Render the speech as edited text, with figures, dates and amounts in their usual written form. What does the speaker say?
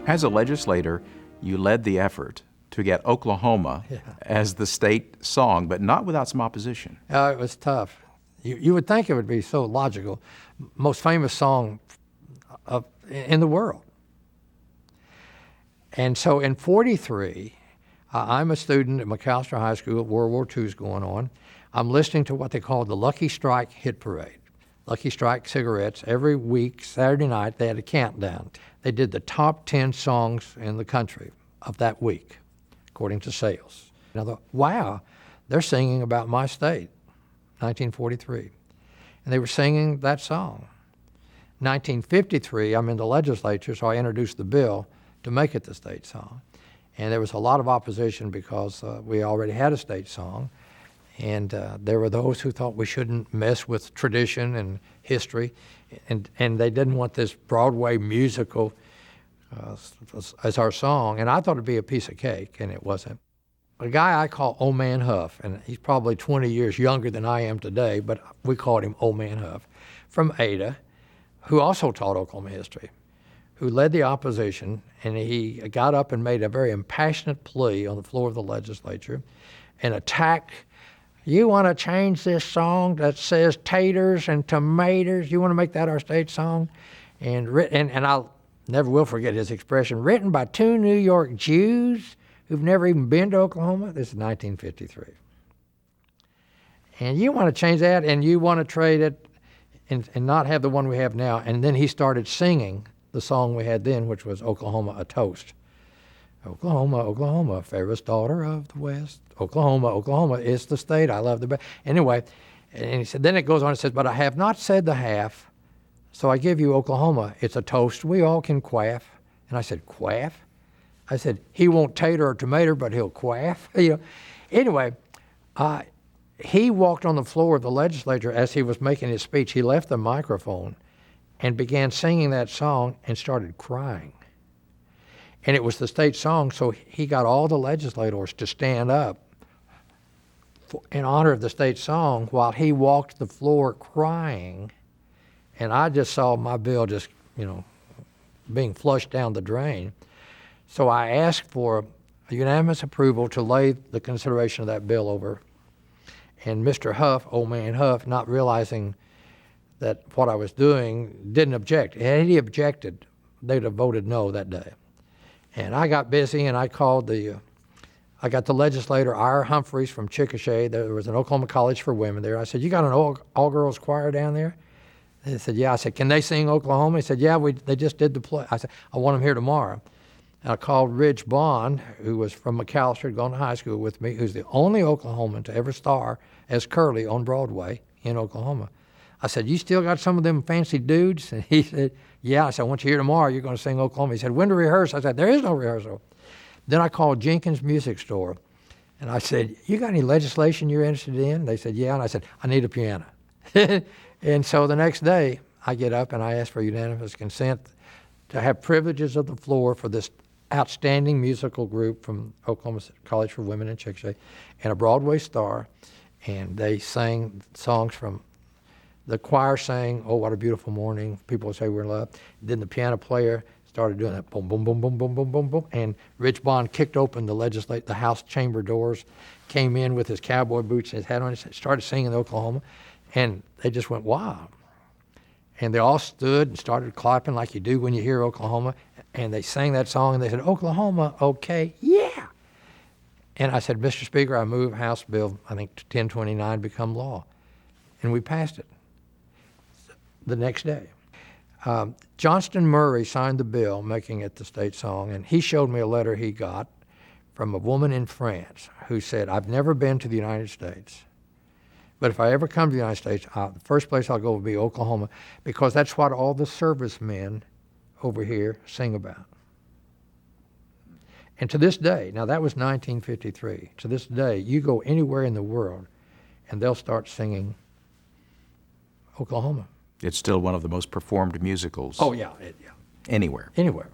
As a legislator, you led the effort to get Oklahoma as the state song, but not without some opposition. It was tough. You would think it would be so logical. Most famous song in the world. And so in 43, I'm a student at McAllister High School. World War II is going on. I'm listening to what they called the Lucky Strike Hit Parade. Lucky Strike cigarettes. Every week, Saturday night, they had a countdown. They did the top 10 songs in the country of that week, according to sales. And I thought, wow, they're singing about my state, 1943. And they were singing that song. 1953, I'm in the legislature, so I introduced the bill to make it the state song. And there was a lot of opposition because we already had a state song. And there were those who thought we shouldn't mess with tradition and history. And they didn't want this Broadway musical as our song. And I thought it'd be a piece of cake, and it wasn't. A guy I call Old Man Huff, and he's probably 20 years younger than I am today, but we called him Old Man Huff, from Ada, who also taught Oklahoma history, who led the opposition, and he got up and made a very impassionate plea on the floor of the legislature and attacked, you want to change this song that says taters and tomatoes, you want to make that our state song? And I never will forget his expression, written by two New York Jews who've never even been to Oklahoma. This is 1953. And you want to change that, and you want to trade it and not have the one we have now. And then he started singing the song we had then, which was Oklahoma, a Toast. Oklahoma, Oklahoma, fairest daughter of the West. Oklahoma, Oklahoma is the state I love the best. Anyway, and he said, then it goes on and says, but I have not said the half, so I give you Oklahoma. It's a toast we all can quaff. And I said, quaff? I said, he won't tater or tomato, but he'll quaff. Anyway, he walked on the floor of the legislature as he was making his speech. He left the microphone and began singing that song and started crying. And it was the state song, so he got all the legislators to stand up in honor of the state song while he walked the floor crying. And I just saw my bill just, being flushed down the drain. So I asked for a unanimous approval to lay the consideration of that bill over. And Mr. Huff, Old Man Huff, not realizing that what I was doing, didn't object. Had he objected, they'd have voted no that day. And I got busy, and I got the legislator, Ira Humphreys from Chickasha. There was an Oklahoma College for Women there. I said, you got an all-girls choir down there? They said, yeah. I said, can they sing Oklahoma? He said, yeah, they just did the play. I said, I want them here tomorrow. And I called Rich Bond, who was from McAllister, had gone to high school with me, who's the only Oklahoman to ever star as Curly on Broadway in Oklahoma. I said, you still got some of them fancy dudes? And he said, yeah. I said, I want you here tomorrow. You're going to sing Oklahoma. He said, when to rehearse? I said, there is no rehearsal. Then I called Jenkins Music Store, and I said, you got any legislation you're interested in? They said, yeah. And I said, I need a piano. And so the next day, I get up and I ask for unanimous consent to have privileges of the floor for this outstanding musical group from Oklahoma College for Women in Chickasha and a Broadway star. And they sang songs from, the choir sang, Oh, What a Beautiful Morning, People Will Say We're in Love. Then the piano player started doing that, boom, boom, boom, boom, boom, boom, boom, boom. And Rich Bond kicked open the House chamber doors, came in with his cowboy boots and his hat on, and started singing Oklahoma. And they just went, wow. And they all stood and started clapping like you do when you hear Oklahoma. And they sang that song, and they said, Oklahoma, okay, yeah. And I said, Mr. Speaker, I move House Bill, I think, 1029 become law. And we passed it the next day. Johnston Murray signed the bill, making it the state song, and he showed me a letter he got from a woman in France who said, I've never been to the United States, but if I ever come to the United States, the first place I'll go will be Oklahoma, because that's what all the servicemen over here sing about. And to this day, now that was 1953, to this day, you go anywhere in the world and they'll start singing Oklahoma. It's still one of the most performed musicals. Oh, yeah. Anywhere. Anywhere.